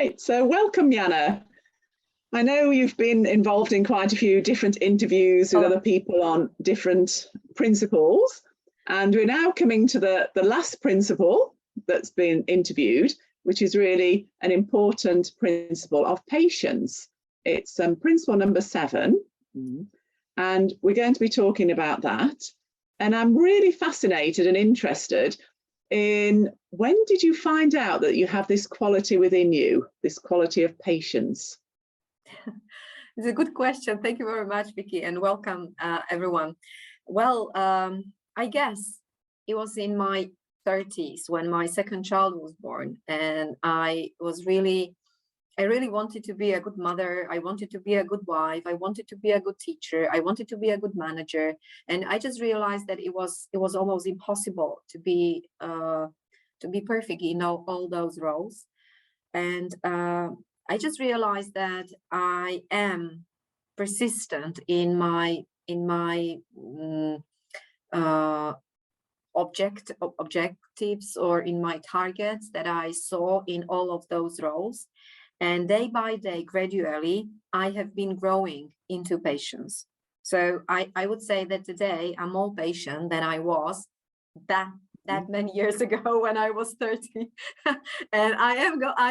Great. So welcome, Jana. I know you've been involved in quite a few different interviews with other people on different principles, and we're now coming to the last principle that's been interviewed, which is really an important principle of patience. It's principle number 7, and we're going to be talking about that. And I'm really fascinated and interested in, when did you find out that you have this quality within you, this quality of patience? It's a good question. Thank you very much, Vicki, and welcome everyone. Well, I guess it was in my 30s when my second child was born, and I really wanted to be a good mother. I wanted to be a good wife. I wanted to be a good teacher. I wanted to be a good manager. And I just realized that it was almost impossible to be perfect in all those roles. And I just realized that I am persistent in my objectives or in my targets that I saw in all of those roles. And day by day, gradually, I have been growing into patience. So I would say that today I'm more patient than I was that many years ago when I was 30. And I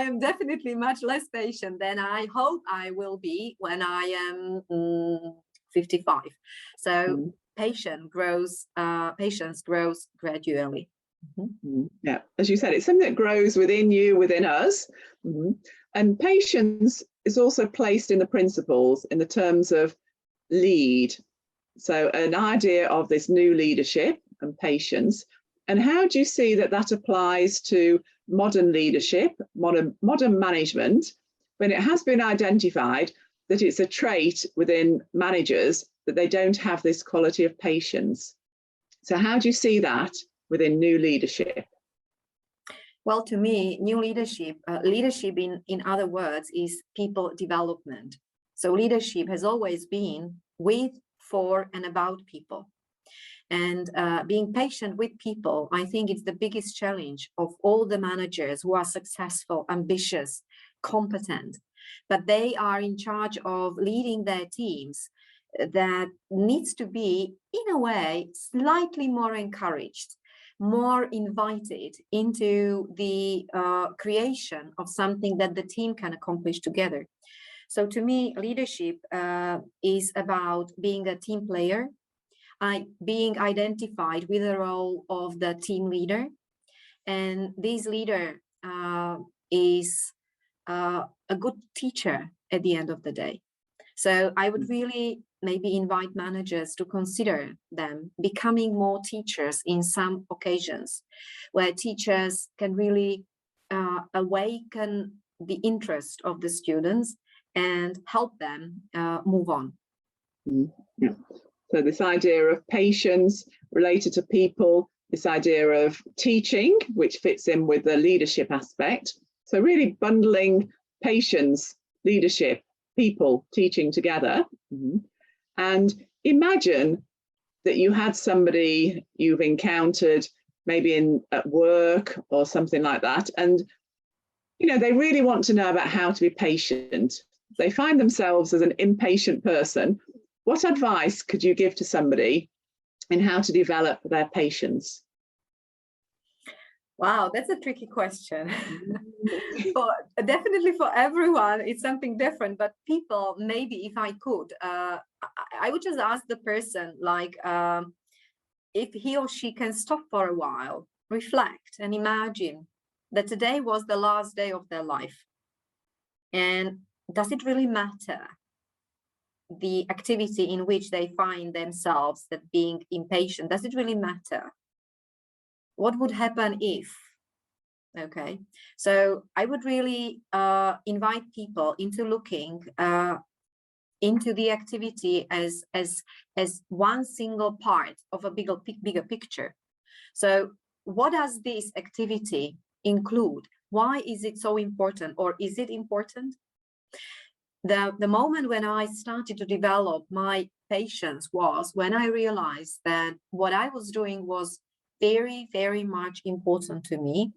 am definitely much less patient than I hope I will be when I am 55. So patience grows gradually. Yeah, as you said, it's something that grows within you, within us. And patience is also placed in the principles in the terms of lead. So an idea of this new leadership and patience. And how do you see that applies to modern leadership, modern management, when it has been identified that it's a trait within managers that they don't have this quality of patience? So how do you see that within new leadership? Well, to me, new leadership, in other words, is people development. So leadership has always been with, for, and about people. And being patient with people, I think it's the biggest challenge of all the managers who are successful, ambitious, competent, but they are in charge of leading their teams that needs to be, in a way, slightly more encouraged, more invited into the creation of something that the team can accomplish together. So to me, leadership is about being a team player, being identified with the role of the team leader. And this leader is a good teacher at the end of the day. So I would really maybe invite managers to consider them becoming more teachers in some occasions, where teachers can really awaken the interest of the students and help them move on. Yeah. So this idea of patience related to people, this idea of teaching, which fits in with the leadership aspect. So really bundling patience, leadership, people, teaching together. And imagine that you had somebody you've encountered maybe at work or something like that, and they really want to know about how to be patient. They find themselves as an impatient person. What advice could you give to somebody in how to develop their patience? Wow, that's a tricky question. Definitely for everyone, it's something different. But people, maybe if I could, I would just ask the person, like, if he or she can stop for a while, reflect, and imagine that today was the last day of their life. And does it really matter the activity in which they find themselves, that being impatient, does it really matter? What would happen if? Okay, so I would really invite people into looking into the activity as one single part of a bigger picture. So what does this activity include? Why is it so important, or is it important? The moment when I started to develop my patience was when I realized that what I was doing was very, very much important to me.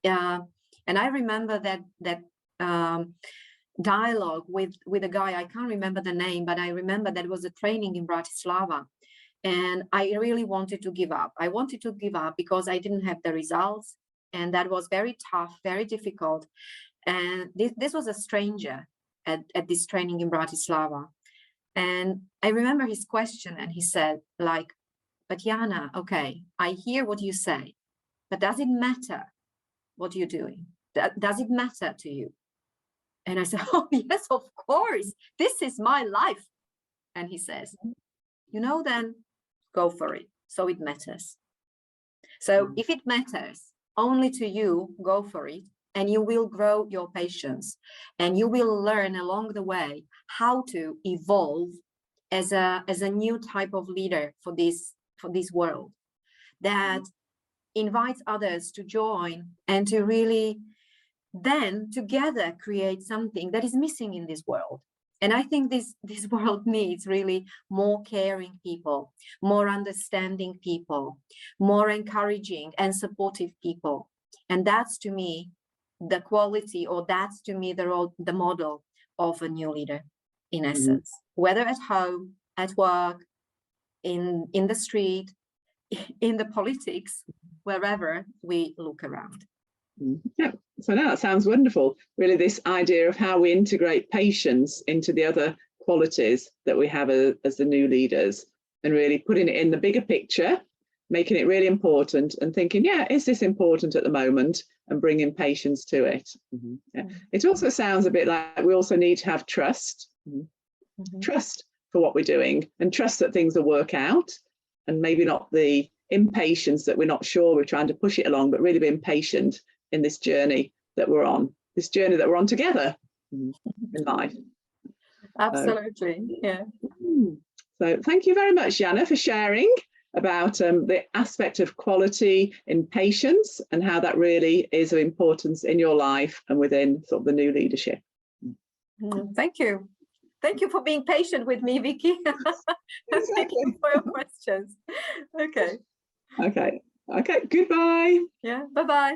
And I remember that dialogue with a guy. I can't remember the name, but I remember that was a training in Bratislava. And I really wanted to give up. I wanted to give up because I didn't have the results. And that was very tough, very difficult. And this was a stranger at this training in Bratislava. And I remember his question, and he said, like, but Jana, okay, I hear what you say, but does it matter what you're doing? Does it matter to you? And I said, oh, yes, of course. This is my life. And he says, you know, then go for it. So it matters. So if it matters only to you, go for it. And you will grow your patience. And you will learn along the way how to evolve as a new type of leader for this world that invites others to join and to really then together create something that is missing in this world. And I think this world needs really more caring people, more understanding people, more encouraging and supportive people. And that's to me the quality, or that's to me the model of a new leader in essence, whether at home, at work, in the street, in the politics, wherever we look around. Yeah, so now that sounds wonderful. Really, this idea of how we integrate patience into the other qualities that we have as the new leaders, and really putting it in the bigger picture, making it really important, and thinking, yeah, is this important at the moment, and bringing patience to it. Yeah. It also sounds a bit like we also need to have trust, trust for what we're doing, and trust that things will work out, and maybe not the impatience that we're not sure, we're trying to push it along, but really being patient in this journey that we're on, together in life. Absolutely, yeah. So thank you very much, Jana, for sharing about the aspect of quality in patience and how that really is of importance in your life and within sort of the new leadership. Thank you. Thank you for being patient with me, Vicki. Thank you for your questions. Okay. Okay. Goodbye. Yeah. Bye-bye.